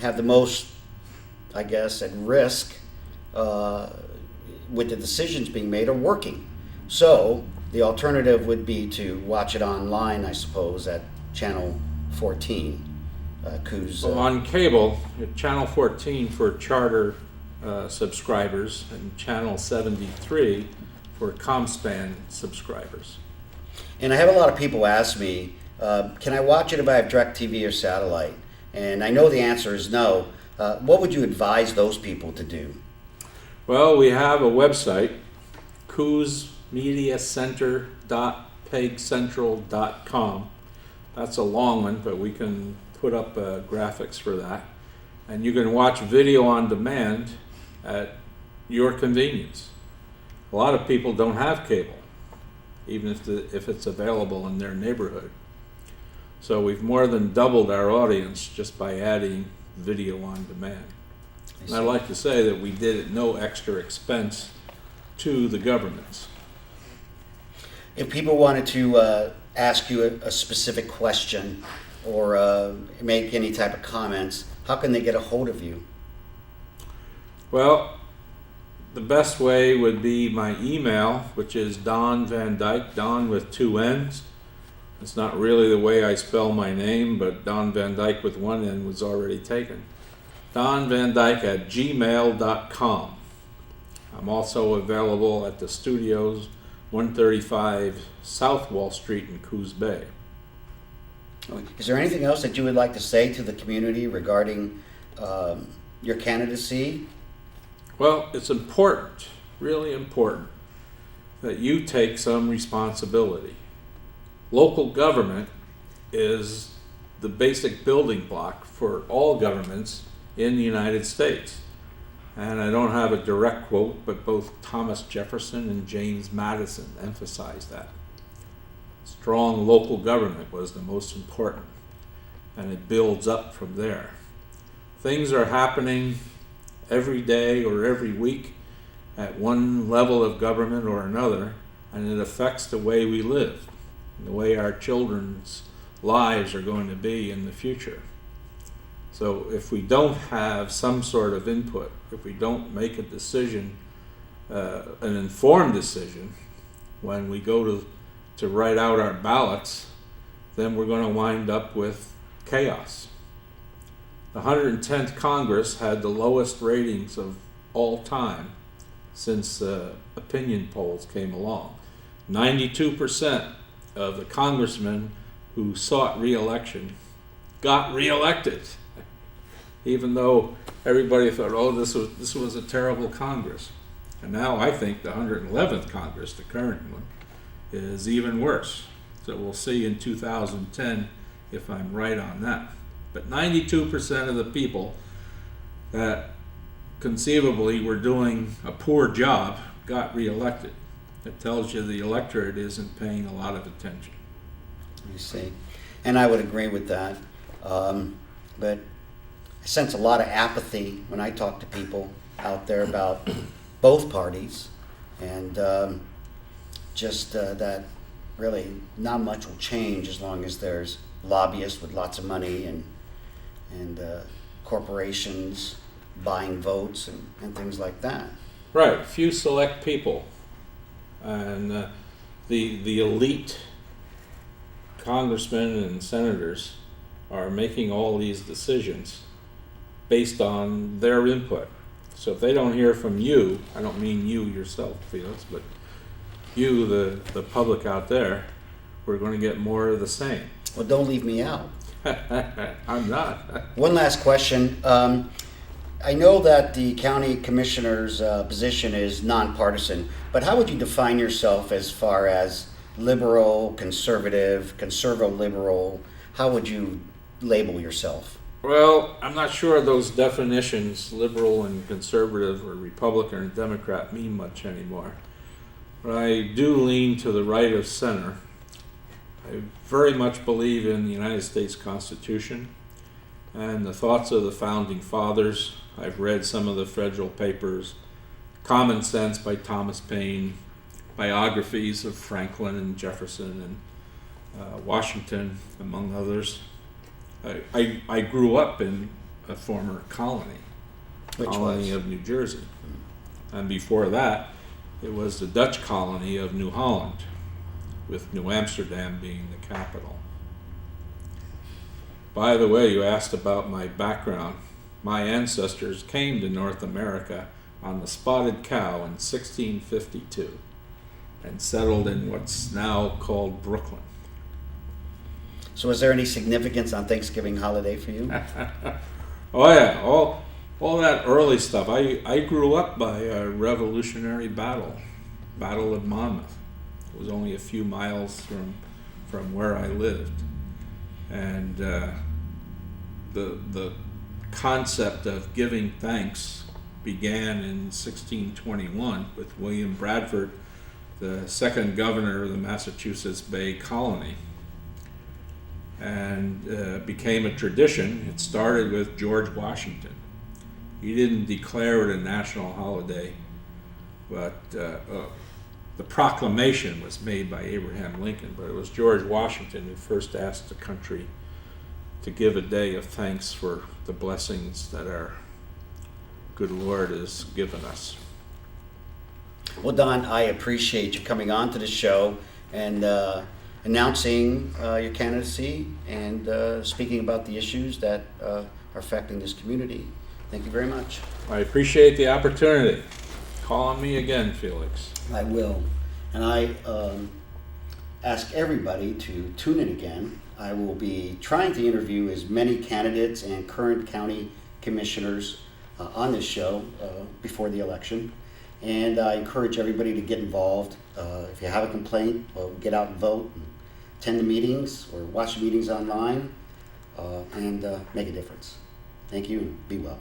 have the most, I guess, at risk with the decisions being made are working. So the alternative would be to watch it online, I suppose, at Channel 14. Well, on cable, Channel 14 for charter subscribers and Channel 73 for ComSpan subscribers. And I have a lot of people ask me, can I watch it if I have DirecTV or satellite? And I know the answer is no. What would you advise those people to do? Well, we have a website, coosmediacenter.pegcentral.com. That's a long one, but we can put up graphics for that. And you can watch video on demand at your convenience. A lot of people don't have cable, even if it's available in their neighborhood. So we've more than doubled our audience just by adding video on demand. And I'd like to say that we did it no extra expense to the governments. If people wanted to ask you a specific question or make any type of comments, how can they get a hold of you? Well, the best way would be my email, which is Don Van Dyke, Don with 2 N's. It's not really the way I spell my name, but Don Van Dyke with 1 N was already taken. donvandyke@gmail.com. I'm also available at the studios, 135 South Wall Street in Coos Bay. Is there anything else that you would like to say to the community regarding your candidacy? Well, it's important, really important, that you take some responsibility. Local government is the basic building block for all governments in the United States. And I don't have a direct quote, but both Thomas Jefferson and James Madison emphasized that. Strong local government was the most important, and it builds up from there. Things are happening every day or every week at one level of government or another, and it affects the way we live, and the way our children's lives are going to be in the future. So if we don't have some sort of input, if we don't make a decision, an informed decision, when we go to write out our ballots, then we're going to wind up with chaos. The 110th Congress had the lowest ratings of all time since opinion polls came along. 92% of the congressmen who sought re-election got re-elected, even though everybody thought, oh, this was a terrible Congress. And now I think the 111th Congress, the current one, is even worse. So we'll see in 2010 if I'm right on that. But 92% of the people that conceivably were doing a poor job got reelected. It tells you the electorate isn't paying a lot of attention. You see, and I would agree with that. But I sense a lot of apathy when I talk to people out there about both parties, and that really not much will change as long as there's lobbyists with lots of money and corporations buying votes and things like that. Right, few select people, and the elite congressmen and senators are making all these decisions based on their input. So if they don't hear from you, I don't mean you yourself, Felix, but you, the public out there, we're going to get more of the same. Well, don't leave me out. I'm not. One last question. I know that the county commissioner's position is nonpartisan, but how would you define yourself as far as liberal, conservative, conservo-liberal? How would you label yourself? Well, I'm not sure those definitions, liberal and conservative or Republican or Democrat, mean much anymore. But I do lean to the right of center. I very much believe in the United States Constitution and the thoughts of the Founding Fathers. I've read some of the federal papers, Common Sense by Thomas Paine, biographies of Franklin and Jefferson and Washington, among others. I grew up in a former colony. Which Colony was? of New Jersey. And before that, it was the Dutch colony of New Holland, with New Amsterdam being the capital. By the way, you asked about my background. My ancestors came to North America on the Spotted Cow in 1652 and settled in what's now called Brooklyn. So is there any significance on Thanksgiving holiday for you? Oh yeah, all that early stuff. I grew up by a Revolutionary Battle of Monmouth. It was only a few miles from where I lived, and the concept of giving thanks began in 1621 with William Bradford, the second governor of the Massachusetts Bay Colony, and became a tradition. It started with George Washington. He didn't declare it a national holiday, but the proclamation was made by Abraham Lincoln, but it was George Washington who first asked the country to give a day of thanks for the blessings that our good Lord has given us. Well, Don, I appreciate you coming on to the show and announcing your candidacy and speaking about the issues that are affecting this community. Thank you very much. I appreciate the opportunity. Call on me again, Felix. I will. And I ask everybody to tune in again. I will be trying to interview as many candidates and current county commissioners on this show before the election. And I encourage everybody to get involved. If you have a complaint, well, get out and vote, and attend the meetings or watch the meetings online, and make a difference. Thank you, and be well.